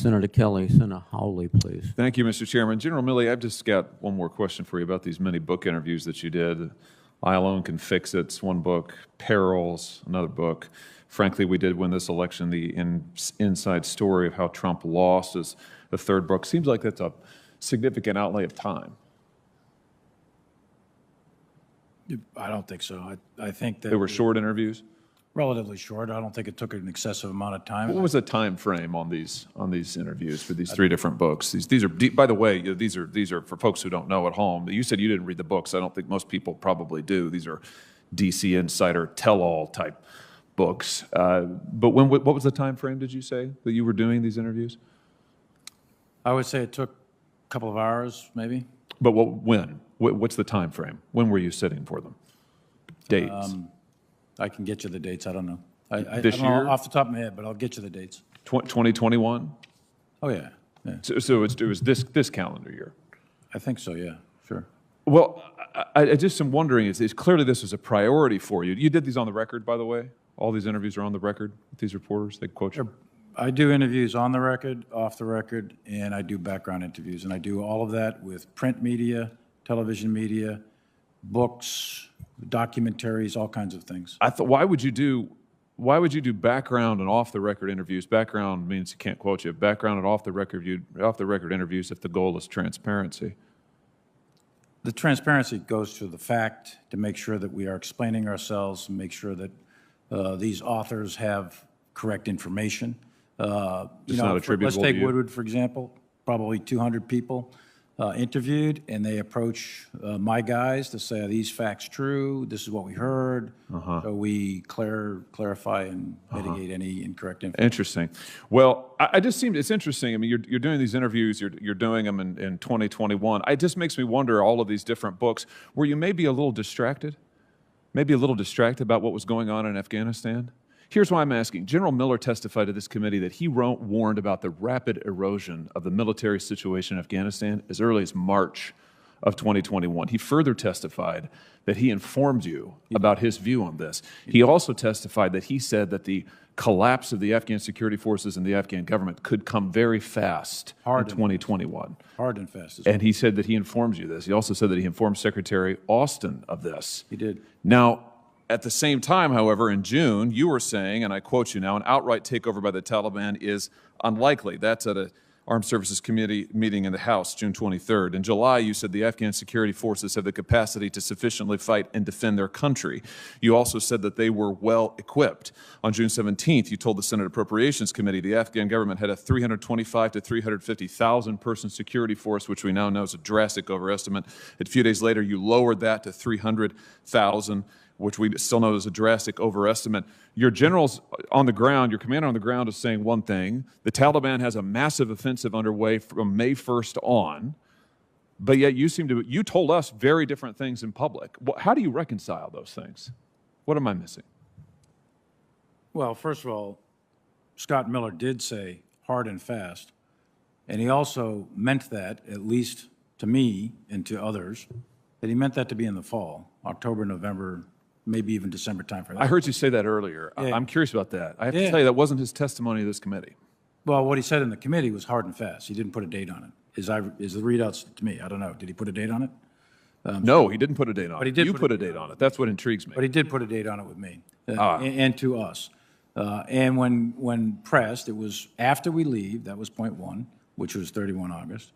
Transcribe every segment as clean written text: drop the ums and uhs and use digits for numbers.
Senator Kelly. Senator Hawley, please. Thank you, Mr. Chairman. General Milley, I've just got one more question for you about these many book interviews that you did. I Alone Can Fix It's one book, Perils, another book. Frankly, we did win this election. The inside story of how Trump lost is the third book. Seems like that's a significant outlay of time. I don't think so. I think that They were short interviews? relatively short. I don't think it took an excessive amount of time. What was the time frame on these interviews for these three different books? These are, by the way, these are for folks who don't know at home. You said you didn't read the books. I don't think most people probably do. These are DC Insider tell-all type books. But what was the time frame, did you say, that you were doing these interviews? I would say it took a couple of hours, maybe. But when? What's the time frame? When were you sitting for them? Dates? I can get you the dates. I don't know. This I don't year? know off the top of my head, but I'll get you the dates. 2021? Oh, yeah. So it was this calendar year? I think so, yeah, sure. Well, I just am wondering, is clearly this was a priority for you. You did these on the record, by the way? All these interviews are on the record with these reporters? They quote you? I do interviews on the record, off the record, and I do background interviews. And I do all of that with print media, television media, books, documentaries, all kinds of things. I thought, why would you do background and off the record interviews? Background means you can't quote you. Background and off the record interviews if the goal is transparency. The transparency goes to the fact to make sure that we are explaining ourselves and make sure that these authors have correct information. Not attributable let's take to you. Woodward, for example, probably 200 people interviewed, and they approach my guys to say, are these facts true? This is what we heard. So we clarify and mitigate any incorrect information. Interesting. Well, it's interesting. I mean, you're doing these interviews, you're doing them in 2021. It just makes me wonder, all of these different books, were you maybe a little distracted? Maybe a little distracted about what was going on in Afghanistan? Here's why I'm asking. General Miller testified to this committee that he warned about the rapid erosion of the military situation in Afghanistan as early as March of 2021. He further testified that he informed you about his view on this. He also testified that he said that the collapse of the Afghan security forces and the Afghan government could come very fast in 2021. Hard and fast. And he said that he informed you this. He also said that he informed Secretary Austin of this. He did. Now, at the same time, however, in June, you were saying, and I quote you now, an outright takeover by the Taliban is unlikely. That's at an Armed Services Committee meeting in the House, June 23rd. In July, you said the Afghan security forces have the capacity to sufficiently fight and defend their country. You also said that they were well equipped. On June 17th, you told the Senate Appropriations Committee the Afghan government had a 325 to 350,000 person security force, which we now know is a drastic overestimate. A few days later, you lowered that to 300,000. Which we still know is a drastic overestimate. Your generals on the ground, your commander on the ground is saying one thing. The Taliban has a massive offensive underway from May 1st on, but yet you told us very different things in public. How do you reconcile those things? What am I missing? Well, first of all, Scott Miller did say hard and fast, and he also meant that, at least to me and to others, that he meant that to be in the fall, October, November, maybe even December timeframe. I heard you say that earlier. Yeah. I'm curious about that. I have to tell you, that wasn't his testimony to this committee. Well, what he said in the committee was hard and fast. He didn't put a date on it. Is the readouts to me? I don't know. Did he put a date on it? No, he didn't put a date on But it. he did You put put a a date on it. That's what intrigues me. But he did put a date on it with me and to us. And when pressed, it was after we leave. That was point one, which was 31 August,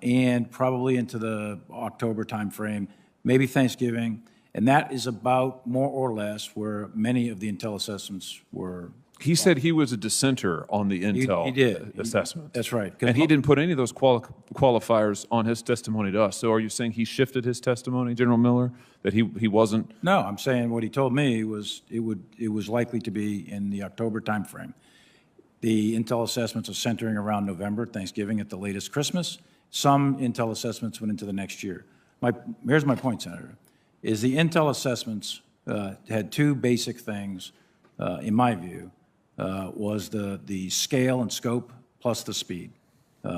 and probably into the October timeframe, maybe Thanksgiving. And that is about, more or less, where many of the intel assessments were. He said he was a dissenter on the intel assessment. That's right. And he didn't put any of those qualifiers on his testimony to us. So are you saying he shifted his testimony, General Miller, that he wasn't? No, I'm saying what he told me was it was likely to be in the October timeframe. The intel assessments are centering around November, Thanksgiving at the latest, Christmas. Some intel assessments went into the next year. Here's my point, Senator, is the intel assessments had two basic things, in my view, was the scale and scope plus the speed.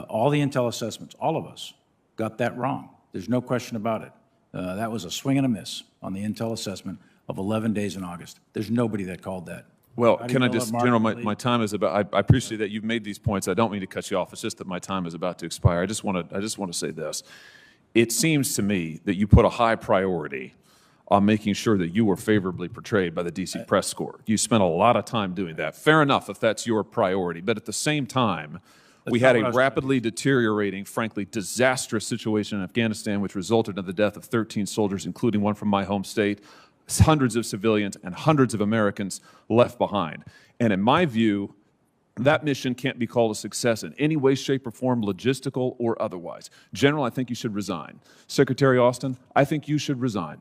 All the intel assessments, all of us, got that wrong. There's no question about it. That was a swing and a miss on the intel assessment of 11 days in August. There's nobody that called that. Well, How do can you I know just, what General, market my time is about, I appreciate that you've made these points. I don't mean to cut you off. It's just that my time is about to expire. I just want to say this. It seems to me that you put a high priority on making sure that you were favorably portrayed by the DC press corps. You spent a lot of time doing that. Fair enough if that's your priority. But at the same time, we had a rapidly deteriorating, frankly, disastrous situation in Afghanistan, which resulted in the death of 13 soldiers, including one from my home state, hundreds of civilians and hundreds of Americans left behind. And in my view, that mission can't be called a success in any way, shape, or form, logistical or otherwise. General, I think you should resign. Secretary Austin, I think you should resign.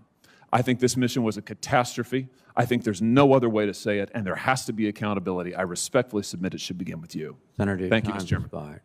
I think this mission was a catastrophe. I think there's no other way to say it, and there has to be accountability. I respectfully submit it should begin with you. Senator, Thank you, time Mr. Chairman. expired.